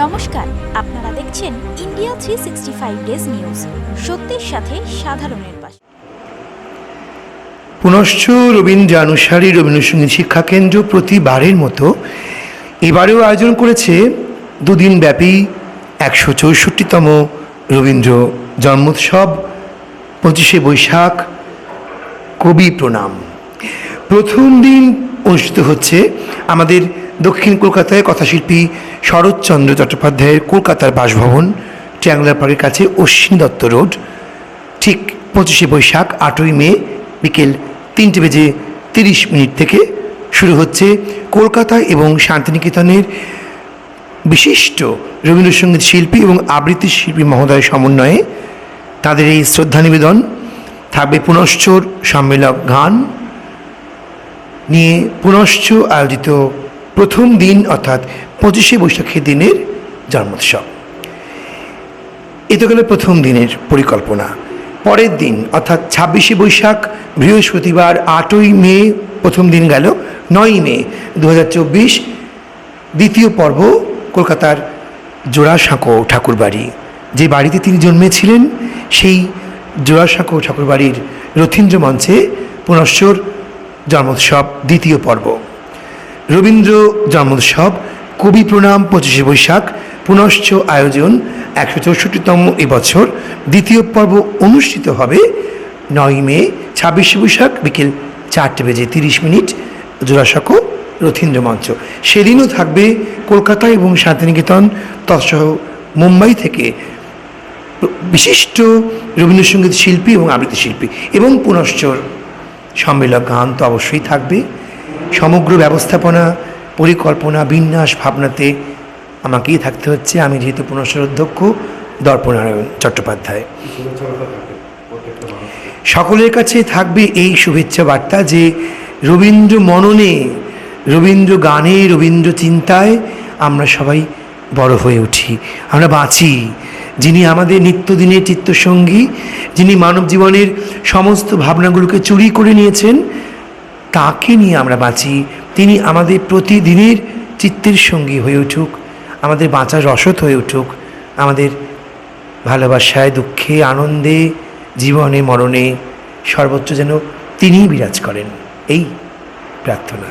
নমস্কার, আপনারা দেখছেন ইন্ডিয়া 365 ডেজ নিউজ, সত্যের সাথে সাধারণের পাশে। পুনশ্চ রবীন্দ্রানুসারী রবীন্দ্রসঙ্গীত শিক্ষা কেন্দ্র প্রতিবারের মতো এবারেও আয়োজন করেছে দুদিনব্যাপী 164তম রবীন্দ্র জন্মোৎসব 25শে বৈশাখ কবি প্রণাম। প্রথম দিন অনুষ্ঠিত হচ্ছে আমাদের দক্ষিণ কলকাতায় কথাশিল্পী শরৎচন্দ্র চট্টোপাধ্যায়ের কলকাতার বাসভবন ট্রায়াঙ্গুলার পার্কের কাছে অশ্বিনী দত্ত রোড। ঠিক 25শে বৈশাখ 8ই মে বিকেল 3:30 থেকে শুরু হচ্ছে কলকাতা এবং শান্তিনিকেতনের বিশিষ্ট রবীন্দ্রসঙ্গীত শিল্পী এবং আবৃত্তি শিল্পী মহোদয়ের সমন্বয়ে তাদের এই শ্রদ্ধা নিবেদন। থাকবে পুনশ্চর সম্মেলক গান নিয়ে পুনশ্চ আয়োজিত প্রথম দিন অর্থাৎ 25শে বৈশাখের দিনের জন্মোৎসব। এ তো গেল প্রথম দিনের পরিকল্পনা। পরের দিন অর্থাৎ 26শে বৈশাখ বৃহস্পতিবার 8ই মে প্রথম দিন গেল। 9ই মে 2024 দ্বিতীয় পর্ব কলকাতার জোড়াসাঁকো ঠাকুরবাড়ি, যে বাড়িতে তিনি জন্মেছিলেন সেই জোড়াসাঁকো ঠাকুরবাড়ির রথীন্দ্র মঞ্চে পুনশ্চর জন্মোৎসব দ্বিতীয় পর্ব। রবীন্দ্র জন্মোৎসব কবি প্রণাম 25শে বৈশাখ পুনশ্চ আয়োজন 164তম এবছর। দ্বিতীয় পর্ব অনুষ্ঠিত হবে 9ই মে 26শে বৈশাখ বিকেল 4:30 জোড়াসাঁকো রথীন্দ্র মঞ্চ। সেদিনও থাকবে কলকাতা এবং শান্তিনিকেতন তৎসহ মুম্বাই থেকে বিশিষ্ট রবীন্দ্রসঙ্গীত শিল্পী এবং আবৃত্তি শিল্পী এবং পুনশ্চর সম্মেলক গান তো অবশ্যই থাকবে। সমগ্র ব্যবস্থাপনা, পরিকল্পনা, বিন্যাস, ভাবনাতে আমাকেই থাকতে হচ্ছে। আমি যেহেতু পুনশ্চর অধ্যক্ষ দর্পনারায়ণ চট্টোপাধ্যায়। সকলের কাছে থাকবে এই শুভেচ্ছা বার্তা যে রবীন্দ্র মননে, রবীন্দ্র গানে, রবীন্দ্র চিন্তায় আমরা সবাই বড় হয়ে উঠি, আমরা বাঁচি। যিনি আমাদের নিত্যদিনের চিত্তসঙ্গী, যিনি মানব জীবনের সমস্ত ভাবনাগুলোকে চুরি করে নিয়েছেন, তাকে নিয়ে আমরা বাঁচি। তিনি আমাদের প্রতিদিনের চিত্তের সঙ্গী হয়ে উঠুক, আমাদের বাঁচার রসদ হয়ে উঠুক, আমাদের ভালোবাসায়, দুঃখে, আনন্দে, জীবনে, মরণে সর্বোচ্চ যেন তিনিই বিরাজ করেন, এই প্রার্থনা।